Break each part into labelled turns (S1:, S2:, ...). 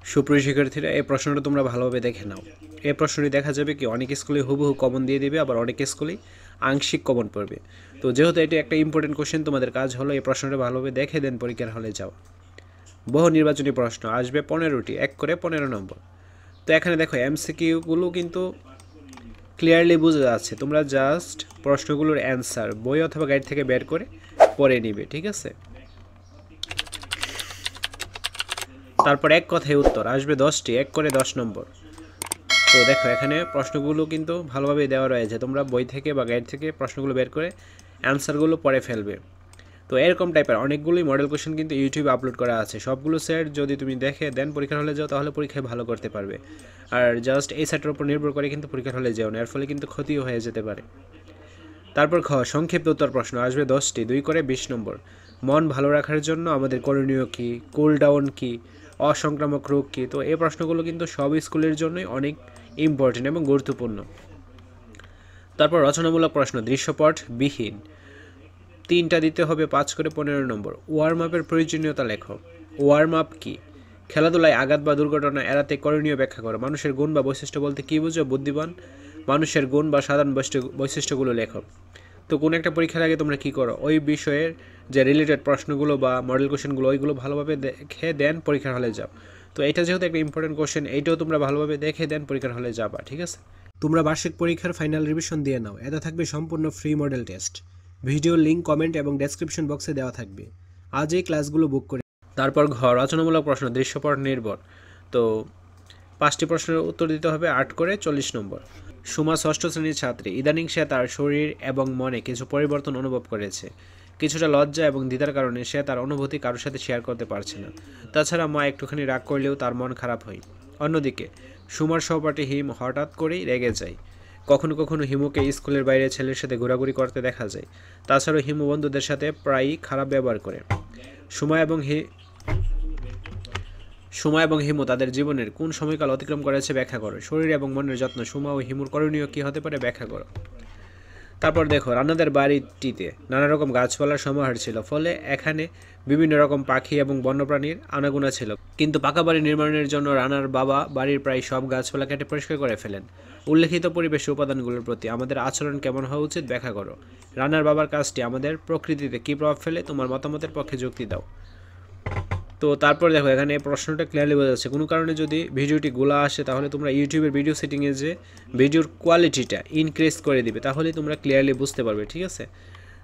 S1: সুপ্রিয় শিক্ষার্থীরা, এই প্রশ্নটা তোমরা ভালোভাবে দেখে নাও। এই প্রশ্নটি দেখা যাবে কি অনেক স্কুলে হুবহু কমন দিয়ে দিবে, আবার অনেক স্কুলেই আংশিক কমন পড়বে। তো যেহেতু এটি একটা ইম্পর্টেন্ট কোশ্চেন, তোমাদের কাজ হলো এই প্রশ্নটা ভালোভাবে দেখে দেন পরীক্ষার হলে যাও। বহু নির্বাচনী প্রশ্ন আসবে 15টি, 1 করে 15 নম্বর। তো এখানে দেখো এমসিকিউগুলো কিন্তু ক্লিয়ারলি বোঝা যাচ্ছে, তোমরা জাস্ট প্রশ্নগুলোর অ্যান্সার বই অথবা গাইড থেকে বের করে পড়ে নিবে, ঠিক আছে। তারপর এক কথায় উত্তর আসবে 10টি, 1 করে 10 নম্বর। তো দেখো এখানে প্রশ্নগুলো কিন্তু ভালোভাবে দেওয়া রয়েছে, তোমরা বই থেকে বা গাইড থেকে প্রশ্নগুলো বের করে অ্যান্সারগুলো পড়ে ফেলবে। তো এরকম টাইপের অনেকগুলোই মডেল কোশ্চেন কিন্তু ইউটিউবে আপলোড করা আছে, সবগুলো সেট যদি তুমি দেখে দেন পরীক্ষার হলে যাও তাহলে পরীক্ষায় ভালো করতে পারবে। আর জাস্ট এই সেটের উপর নির্ভর করে কিন্তু পরীক্ষার হলে যাও না, এর ফলে কিন্তু ক্ষতিও হয়ে যেতে পারে। তারপর সংক্ষিপ্ত উত্তর প্রশ্ন আসবে 10টি, 2 করে 20 নম্বর। মন ভালো রাখার জন্য আমাদের করণীয় কী, কুল ডাউন কী, অসংক্রামক রোগ কী। তো এই প্রশ্নগুলো কিন্তু সব স্কুলের জন্যই অনেক ইম্পর্টেন্ট এবং গুরুত্বপূর্ণ। তারপর রচনামূলক প্রশ্ন দৃশ্যপট বিহীন, 3টা দিতে হবে, 5 করে 15 নম্বর। ওয়ার্ম আপের প্রয়োজনীয়তা লেখো। ওয়ার্ম আপ কী? খেলাধুলায় আঘাত বা দুর্ঘটনা এড়াতে করণীয় ব্যাখ্যা করো। মানুষের গুণ বা বৈশিষ্ট্য বলতে কী বুঝো? বুদ্ধিমান মানুষের গুণ বা সাধারণ বৈশিষ্ট্যগুলো লেখো। তো কোনো একটা পরীক্ষার আগে তোমরা কী করো? ওই বিষয়ের যে রিলেটেড প্রশ্নগুলো বা মডেল কোশ্চেনগুলো ওইগুলো ভালোভাবে দেখে দেন পরীক্ষার হলে যাও। তো এটা যেহেতু একটা ইম্পর্টেন্ট কোশ্চেন, এইটাও তোমরা ভালোভাবে দেখে দেন পরীক্ষার হলে যাবা, ঠিক আছে। তোমরা বার্ষিক পরীক্ষার ফাইনাল রিভিশন দিয়ে নাও, এটা থাকবে সম্পূর্ণ free model test. Video link comment এবং ডেসক্রিপশন বক্সে দেওয়া থাকবে। আজ এই ক্লাসগুলো বুক করে। তারপর রচনামূলক প্রশ্ন দৃশ্যপট নির্ভর। তো 5টি প্রশ্নের উত্তর দিতে হবে, 8 করে 40 নম্বর। সুমা 6ষ্ঠ শ্রেণীর ছাত্রী, ইদানিং সে তার শরীর এবং মনে কিছু পরিবর্তন অনুভব করেছে। কিছুটা লজ্জা এবং দ্বিধার কারণে সে তার অনুভূতি কারোর সাথে শেয়ার করতে পারছে না। তাছাড়া মা একটুখানি রাগ করলেও তার মন খারাপ হয়। অন্যদিকে সুমার সহপাঠী হিম হঠাৎ করেই রেগে যায়। কখনো কখনো হিমুকে স্কুলের বাইরে ছেলের সাথে ঘোরাঘুরি করতে দেখা যায়। তাছাড়াও হিমু বন্ধুদের সাথে প্রায়ই খারাপ ব্যবহার করে। সুমা এবং হিমু তাদের জীবনের কোন সময়কাল অতিক্রম করেছে ব্যাখ্যা করো। শরীর এবং মনের যত্ন সুমা ও হিমুর করণীয় কী হতে পারে ব্যাখ্যা করো। তারপর দেখো রানাদের বাড়িটিতে নানা রকম গাছপালার সমাহার ছিল, ফলে এখানে বিভিন্ন রকম পাখি এবং বন্যপ্রাণীর আনাগোনা ছিল। কিন্তু পাকা বাড়ি নির্মাণের জন্য রানার বাবা বাড়ির প্রায় সব গাছপালা কেটে পরিষ্কার করে ফেলেন। উল্লেখিত পরিবেশ উপাদানগুলোর প্রতি আমাদের আচরণ কেমন হওয়া উচিত ব্যাখ্যা করো। রানার বাবার কাজটি আমাদের প্রকৃতিতে কী প্রভাব ফেলে, তোমার মতামতের পক্ষে যুক্তি দাও। তো তারপর দেখো এখানে প্রশ্নটা ক্লিয়ারলি বোঝা যাচ্ছে, কোনো কারণে যদি ভিডিওটি গোলা আসে তাহলে তোমরা ইউটিউবের ভিডিও সেটিংয়ে যে ভিডিওর কোয়ালিটিটা ইনক্রিজ করে দিবে, তাহলে তোমরা ক্লিয়ারলি বুঝতে পারবে, ঠিক আছে।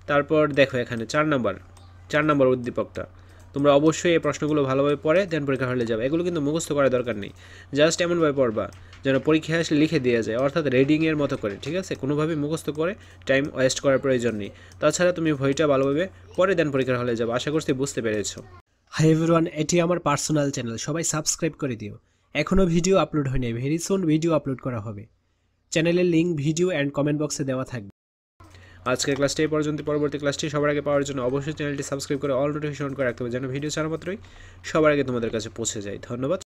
S1: তারপর দেখো এখানে 4 নম্বর উদ্দীপকটা, তোমরা অবশ্যই এই প্রশ্নগুলো ভালোভাবে পড়ে দেন পরীক্ষা হলে যাবে। এগুলো কিন্তু মুখস্থ করার দরকার নেই, জাস্ট এমনভাবে পড়বা যেন পরীক্ষায় আসলে লিখে দেওয়া যায়, অর্থাৎ রিডিংয়ের মতো করে, ঠিক আছে। কোনোভাবেই মুখস্থ করে টাইম ওয়েস্ট করার প্রয়োজন নেই। তাছাড়া তুমি বইটা ভালোভাবে পড়ে দেন পরীক্ষার হলে যাবে। আশা করছি বুঝতে পেরেছো। হাই এভরিওয়ান, এটি আমার পার্সোনাল চ্যানেল, সবাই সাবস্ক্রাইব করে দিও। এখনও ভিডিও আপলোড হয়নি, ভেরি সুন ভিডিও আপলোড করা হবে। চ্যানেলের লিঙ্ক ভিডিও অ্যান্ড কমেন্ট বক্সে দেওয়া থাকবে। আজকের ক্লাসটি এই পর্যন্ত। পরবর্তী ক্লাসটি সবার আগে পাওয়ার জন্য অবশ্যই চ্যানেলটি সাবস্ক্রাইব করে অল নোটিফিকেশন করে রাখতে হবে, যেন ভিডিও ছাড়া মাত্রই সবার আগে তোমাদের কাছে পৌঁছে যায়। ধন্যবাদ।